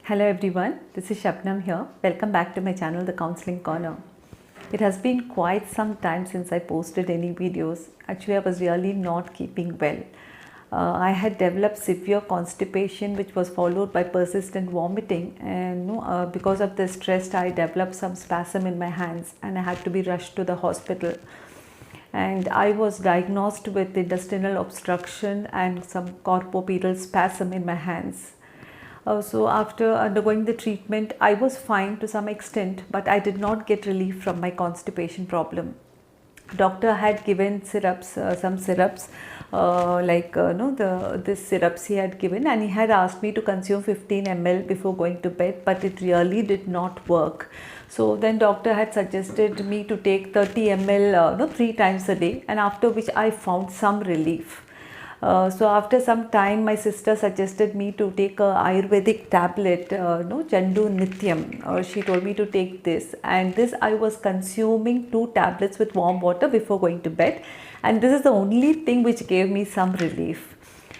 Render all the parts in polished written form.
Hello everyone, this is Shabnam here. Welcome back to my channel, The Counseling Corner. It has been quite some time since I posted any videos. Actually, I was really not keeping well. I had developed severe constipation which was followed by persistent vomiting, and because of the stress I developed some spasm in my hands and I had to be rushed to the hospital. And I was diagnosed with intestinal obstruction and some corpopedal spasm in my hands. So after undergoing the treatment, I was fine to some extent, but I did not get relief from my constipation problem. Doctor had given syrups, some syrups, this syrups he had given, and he had asked me to consume 15 ml before going to bed, but it really did not work. So then doctor had suggested me to take 30 ml 3 times a day, and after which I found some relief. So after some time, my sister suggested me to take a Ayurvedic tablet, Jandu Nityam. She told me to take this, and this I was consuming 2 tablets with warm water before going to bed, and this is the only thing which gave me some relief.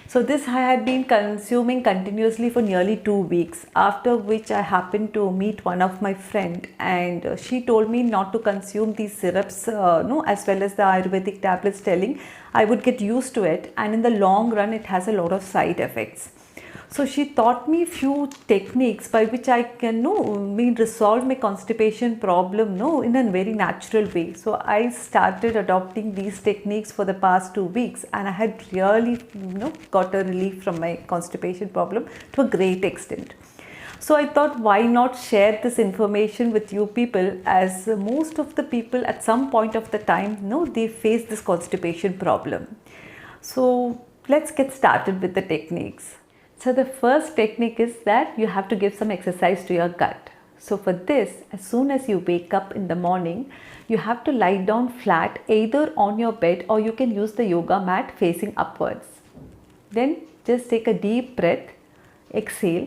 So this I had been consuming continuously for nearly 2 weeks, after which I happened to meet one of my friend, and she told me not to consume these syrups as well as the Ayurvedic tablets, telling I would get used to it, and in the long run it has a lot of side effects. So she taught me few techniques by which I can resolve my constipation problem in a very natural way. So I started adopting these techniques for the past 2 weeks, and I had really got a relief from my constipation problem to a great extent. So I thought, why not share this information with you people, as most of the people at some point of the time they face this constipation problem. So let's get started with the techniques. So the first technique is that you have to give some exercise to your gut. So for this, as soon as you wake up in the morning, you have to lie down flat either on your bed, or you can use the yoga mat facing upwards. Then just take a deep breath, exhale,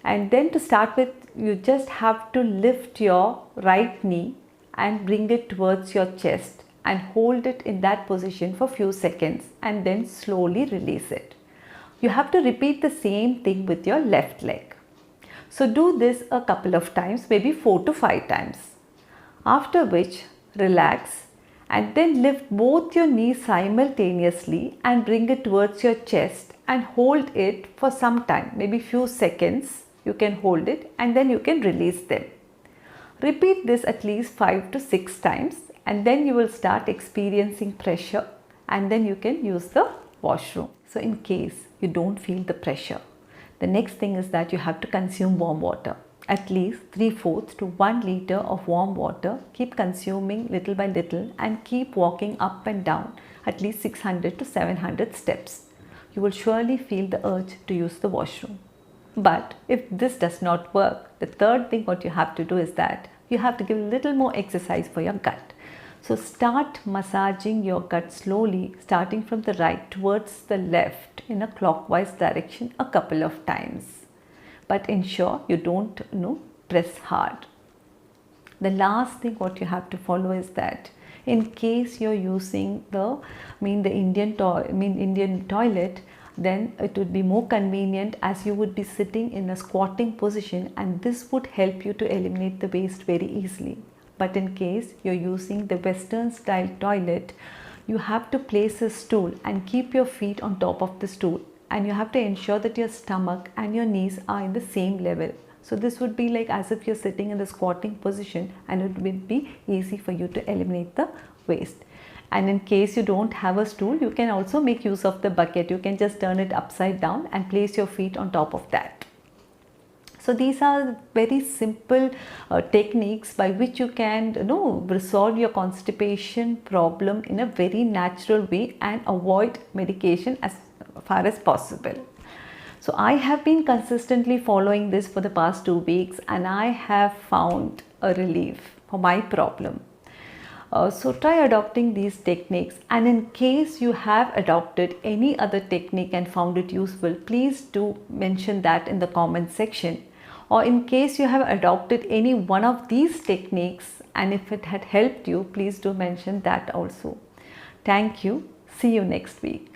and then to start with, you just have to lift your right knee and bring it towards your chest and hold it in that position for few seconds, and then slowly release it. You have to repeat the same thing with your left leg. So do this a couple of times, maybe 4 to 5 times. After which, relax and then lift both your knees simultaneously and bring it towards your chest and hold it for some time, maybe few seconds. You can hold it and then you can release them. Repeat this at least 5 to 6 times, and then you will start experiencing pressure, and then you can use the washroom. So in case you don't feel the pressure, the next thing is that you have to consume warm water. At least 3/4 to 1 liter of warm water. Keep consuming little by little and keep walking up and down at least 600 to 700 steps. You will surely feel the urge to use the washroom. But if this does not work, the third thing what you have to do is that you have to give a little more exercise for your gut. So start massaging your gut slowly, starting from the right towards the left in a clockwise direction a couple of times. But ensure you don't press hard. The last thing what you have to follow is that in case you're using the Indian toilet, then it would be more convenient, as you would be sitting in a squatting position, and this would help you to eliminate the waste very easily. But in case you're using the Western style toilet, you have to place a stool and keep your feet on top of the stool, and you have to ensure that your stomach and your knees are in the same level. So this would be like as if you're sitting in the squatting position, and it would be easy for you to eliminate the waste. And in case you don't have a stool, you can also make use of the bucket. You can just turn it upside down and place your feet on top of that. So these are very simple techniques by which you can resolve your constipation problem in a very natural way and avoid medication as far as possible. So I have been consistently following this for the past 2 weeks, and I have found a relief for my problem. So try adopting these techniques, and in case you have adopted any other technique and found it useful, please do mention that in the comment section. Or in case you have adopted any one of these techniques, and if it had helped you, please do mention that also. Thank you. See you next week.